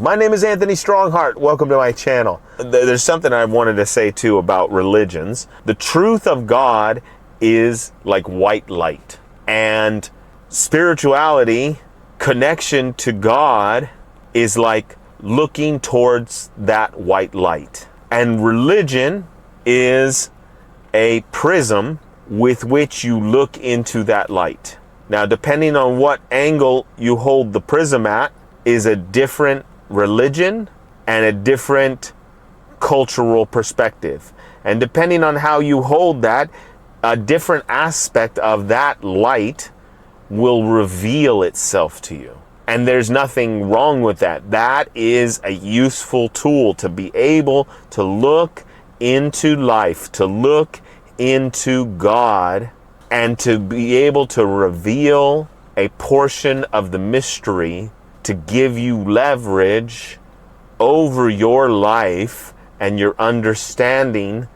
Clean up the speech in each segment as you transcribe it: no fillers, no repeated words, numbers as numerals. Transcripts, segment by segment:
My name is Anthony Strongheart. Welcome to my channel. There's something I wanted to say too about religions. The truth of God is like white light, and spirituality, connection to God, is like looking towards that white light. And religion is a prism with which you look into that light. Now, depending on what angle you hold the prism at is a different religion and a different cultural perspective. And depending on how you hold that, a different aspect of that light will reveal itself to you. And there's nothing wrong with that. That is a useful tool to be able to look into life, to look into God, and to be able to reveal a portion of the mystery to give you leverage over your life and your understanding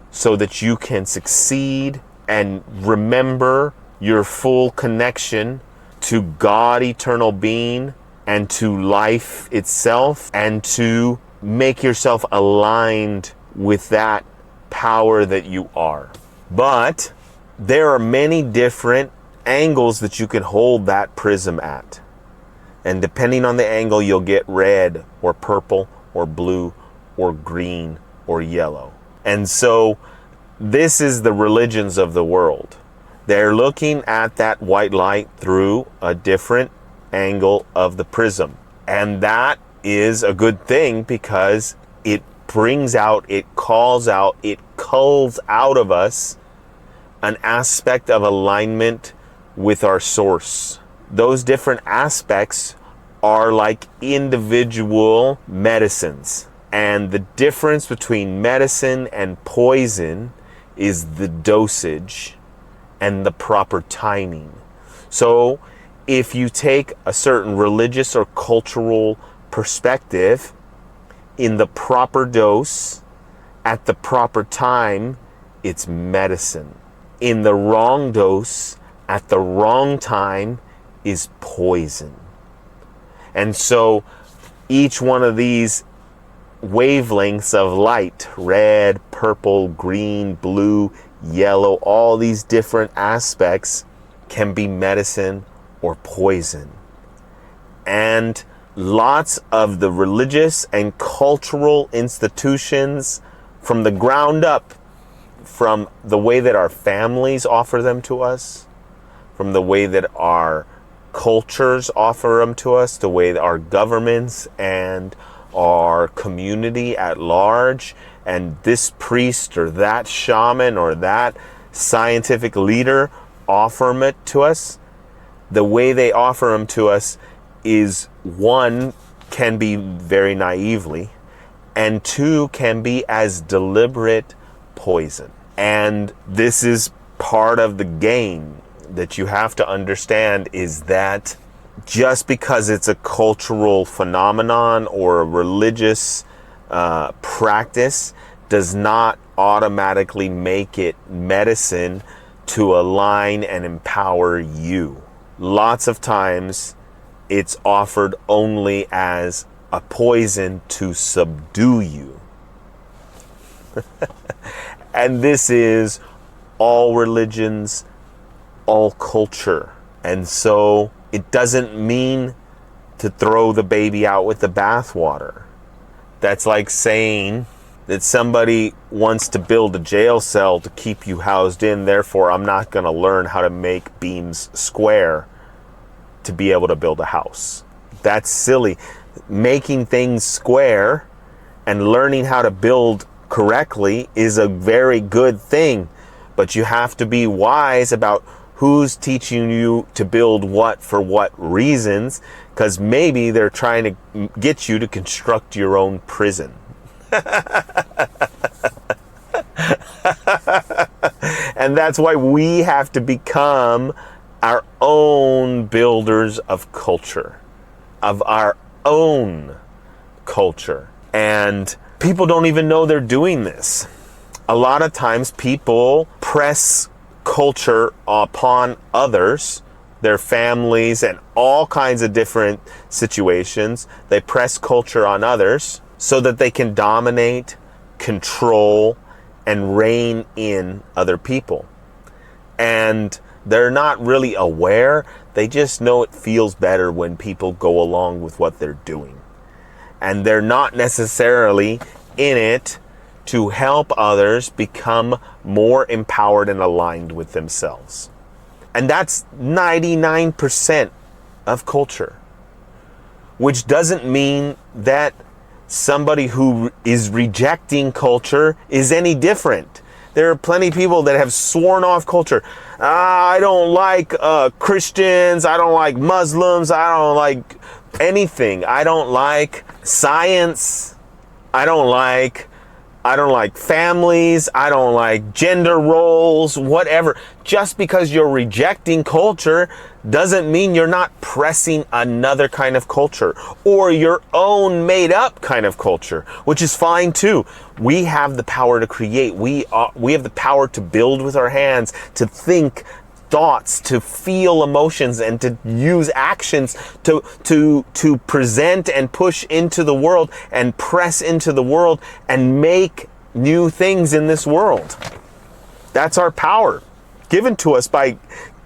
so that you can succeed and remember your full connection to God, eternal being, and to life itself, and to make yourself aligned with that power that you are. But there are many different angles that you can hold that prism at. And depending on the angle, you'll get red or purple or blue or green or yellow. And so this is the religions of the world. They're looking at that white light through a different angle of the prism. And that is a good thing because it brings out, it calls out, it culls out of us an aspect of alignment with our source. Those different aspects are like individual medicines. And the difference between medicine and poison is the dosage and the proper timing. So if you take a certain religious or cultural perspective, in the proper dose, at the proper time, it's medicine. In the wrong dose, at the wrong time, is poison. And so each one of these wavelengths of light, red, purple, green, blue, yellow, all these different aspects can be medicine or poison. And lots of the religious and cultural institutions, from the ground up, from the way that our families offer them to us, from the way that our cultures offer them to us, the way that our governments and our community at large, and this priest or that shaman or that scientific leader offer them to us, the way they offer them to us is, one, can be very naively, and two, can be as deliberate poison. And this is part of the game that you have to understand, is that just because it's a cultural phenomenon or a religious practice does not automatically make it medicine to align and empower you. Lots of times it's offered only as a poison to subdue you. And this is all religions, all culture. And so it doesn't mean to throw the baby out with the bathwater. That's like saying that somebody wants to build a jail cell to keep you housed in, therefore I'm not going to learn how to make beams square to be able to build a house. That's silly. Making things square and learning how to build correctly is a very good thing, but you have to be wise about who's teaching you to build what for what reasons, because maybe they're trying to get you to construct your own prison. And that's why we have to become our own builders of culture, of our own culture. And people don't even know they're doing this. A lot of times people press culture upon others their families, and all kinds of different situations. They press culture on others so that they can dominate, control, and rein in other people. And they're not really aware. They just know it feels better when people go along with what they're doing. And they're not necessarily in it to help others become more empowered and aligned with themselves. And that's 99% of culture. Which doesn't mean that somebody who is rejecting culture is any different. There are plenty of people that have sworn off culture. I don't like Christians. I don't like Muslims. I don't like anything. I don't like science. I don't like families. I don't like gender roles, whatever. Just because you're rejecting culture doesn't mean you're not pressing another kind of culture or your own made up kind of culture, which is fine too. We have the power to create. We have the power to build with our hands, to think thoughts, to feel emotions, and to use actions to present and push into the world and press into the world and make new things in this world. That's our power given to us by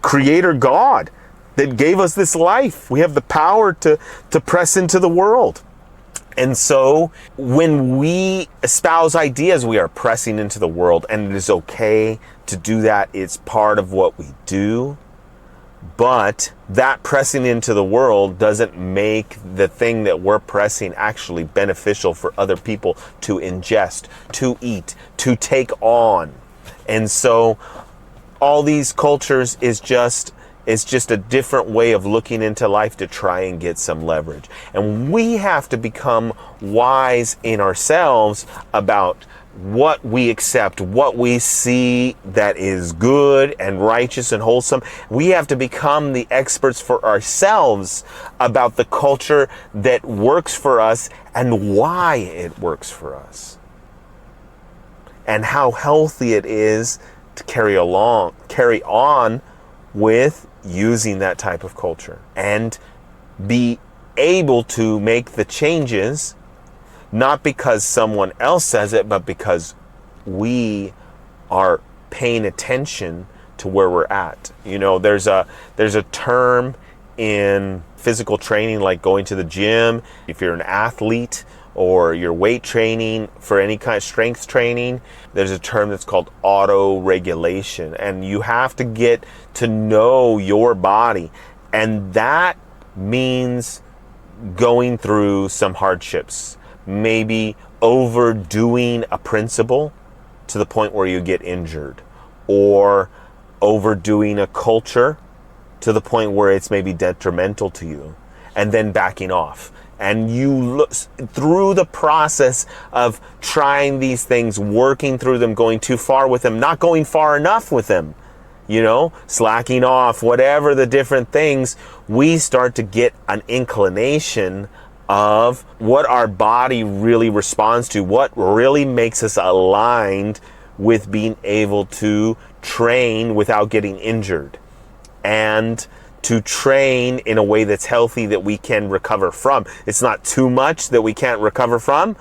Creator God that gave us this life. We have the power to press into the world. And so when we espouse ideas, we are pressing into the world, and it is okay to do that. It's part of what we do. But that pressing into the world doesn't make the thing that we're pressing actually beneficial for other people to ingest, to eat, to take on. And so all these cultures is just a different way of looking into life to try and get some leverage. And we have to become wise in ourselves about what we accept, what we see that is good and righteous and wholesome. We have to become the experts for ourselves about the culture that works for us and why it works for us. And how healthy it is to carry on with using that type of culture and be able to make the changes, not because someone else says it, but because we are paying attention to where we're at. You know, there's a term in physical training, like going to the gym. If you're an athlete or you're weight training for any kind of strength training, there's a term that's called auto-regulation. And you have to get to know your body. And that means going through some hardships. Maybe overdoing a principle to the point where you get injured. Or overdoing a culture to the point where it's maybe detrimental to you. And then backing off. And you look through the process of trying these things, working through them, going too far with them, not going far enough with them, slacking off, whatever the different things, we start to get an inclination of what our body really responds to, what really makes us aligned with being able to train without getting injured. And to train in a way that's healthy that we can recover from. It's not too much that we can't recover from,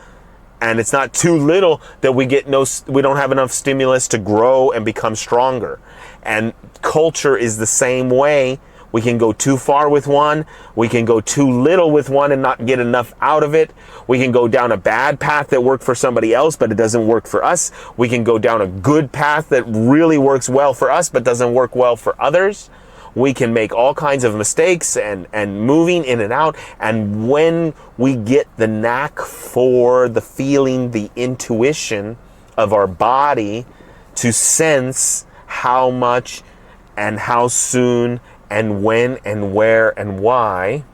and it's not too little that we don't have enough stimulus to grow and become stronger. And culture is the same way. We can go too far with one, we can go too little with one and not get enough out of it. We can go down a bad path that worked for somebody else, but it doesn't work for us. We can go down a good path that really works well for us, but doesn't work well for others. We can make all kinds of mistakes and moving in and out. And when we get the knack for the feeling, the intuition of our body to sense how much and how soon and when and where and why,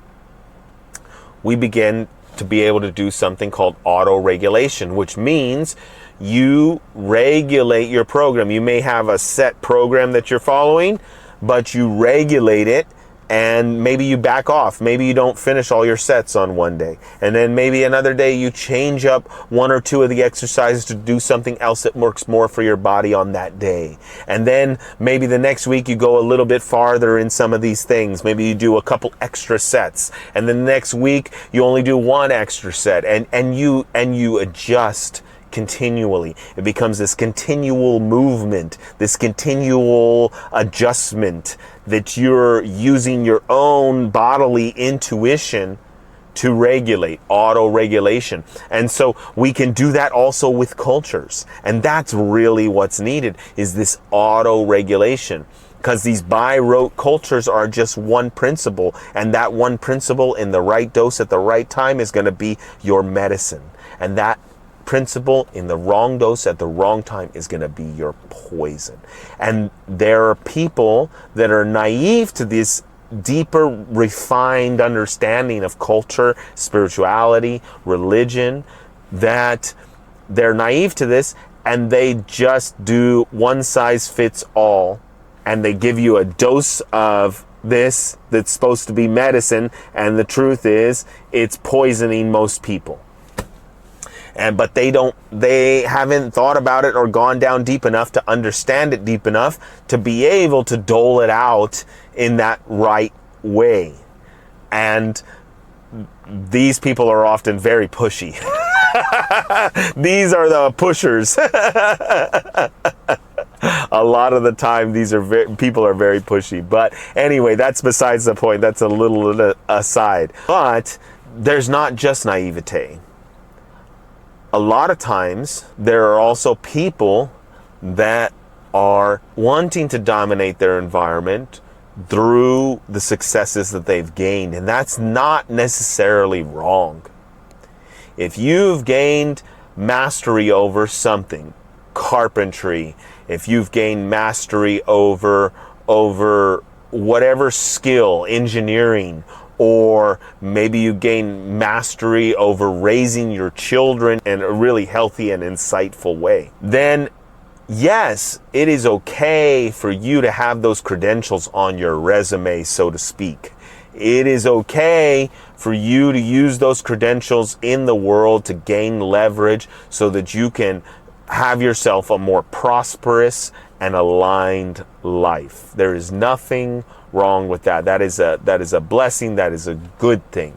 we begin to be able to do something called auto-regulation, which means you regulate your program. You may have a set program that you're following, but you regulate it and maybe you back off. Maybe you don't finish all your sets on one day. And then maybe another day you change up one or two of the exercises to do something else that works more for your body on that day. And then maybe the next week you go a little bit farther in some of these things. Maybe you do a couple extra sets. And then the next week you only do one extra set. And you adjust continually. It becomes this continual movement, this continual adjustment that you're using your own bodily intuition to regulate, auto-regulation. And so we can do that also with cultures. And that's really what's needed, is this auto-regulation. Because these by-rote cultures are just one principle, and that one principle in the right dose at the right time is going to be your medicine. And that principle in the wrong dose at the wrong time is going to be your poison. And there are people that are naive to this deeper, refined understanding of culture, spirituality, religion, that they're naive to this and they just do one size fits all, and they give you a dose of this that's supposed to be medicine, and the truth is it's poisoning most people. But they haven't thought about it or gone down deep enough to understand it deep enough to be able to dole it out in that right way. And these people are often very pushy. These are the pushers. A lot of the time, people are very pushy. But anyway, that's besides the point. That's a little aside. But there's not just naivete. A lot of times, there are also people that are wanting to dominate their environment through the successes that they've gained. And that's not necessarily wrong. If you've gained mastery over something, carpentry, if you've gained mastery over whatever skill, engineering, or maybe you gain mastery over raising your children in a really healthy and insightful way, then yes, it is okay for you to have those credentials on your resume, so to speak. It is okay for you to use those credentials in the world to gain leverage so that you can have yourself a more prosperous and aligned life. There is nothing wrong with that. That is a blessing. That is a good thing.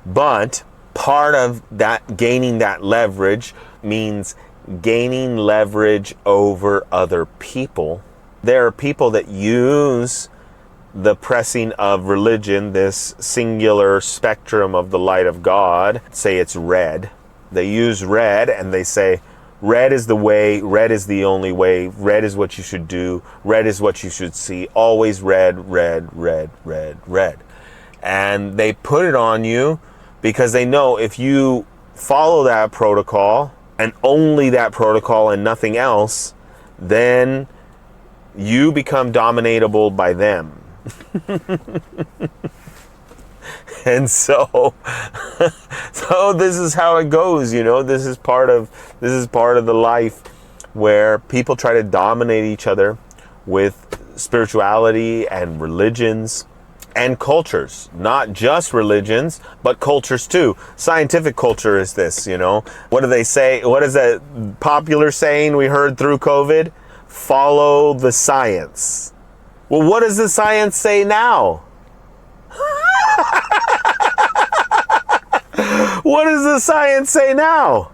But part of that, gaining that leverage, means gaining leverage over other people. There are people that use the pressing of religion, this singular spectrum of the light of God, say it's red. They use red and they say, red is the way, red is the only way, red is what you should do, red is what you should see, always red, red, red, red, red. And they put it on you because they know if you follow that protocol, and only that protocol and nothing else, then you become dominatable by them. And so this is how it goes, you know. This is part of the life where people try to dominate each other with spirituality and religions and cultures. Not just religions, but cultures too. Scientific culture is this, you know. What do they say? What is that popular saying we heard through COVID? Follow the science. Well, what does the science say now? What does the science say now?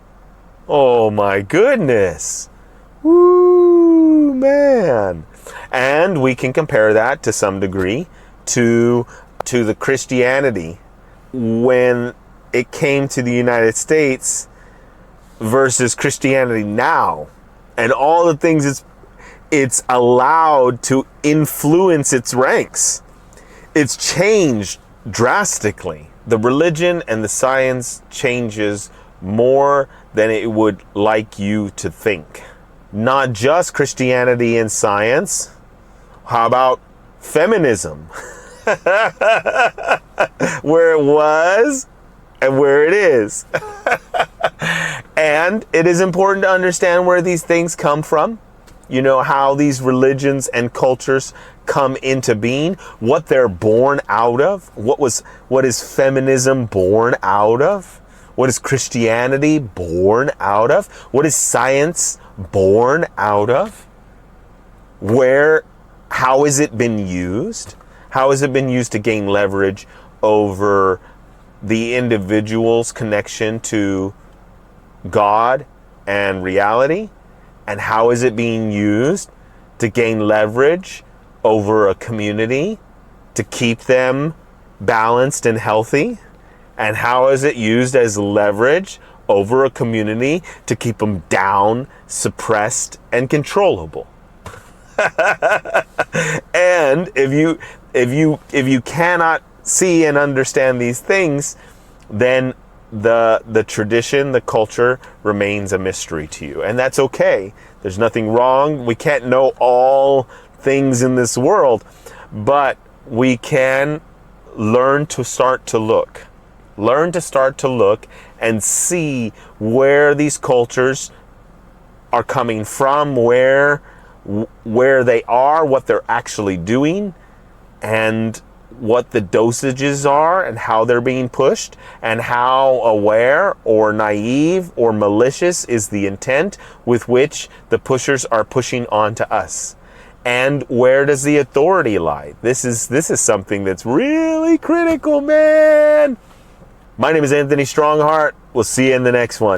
Oh my goodness. Woo, man. And we can compare that to some degree to the Christianity when it came to the United States versus Christianity now, and all the things it's allowed to influence its ranks. It's changed drastically. The religion and the science changes more than it would like you to think. Not just Christianity and science. How about feminism? Where it was and where it is. And it is important to understand where these things come from. You know, how these religions and cultures come into being, what they're born out of, what is feminism born out of, what is Christianity born out of, what is science born out of, how has it been used? How has it been used to gain leverage over the individual's connection to God and reality? And how is it being used to gain leverage over a community to keep them balanced and healthy? And how is it used as leverage over a community to keep them down, suppressed, and controllable? And if you cannot see and understand these things, then the tradition, the culture remains a mystery to you. And that's okay. There's nothing wrong. We can't know all things in this world, but we can learn to start to look. Learn to start to look and see where these cultures are coming from, where they are, what they're actually doing, and what the dosages are and how they're being pushed, and how aware or naive or malicious is the intent with which the pushers are pushing onto us. And where does the authority lie? This is something that's really critical, man. My name is Anthony Strongheart. We'll see you in the next one.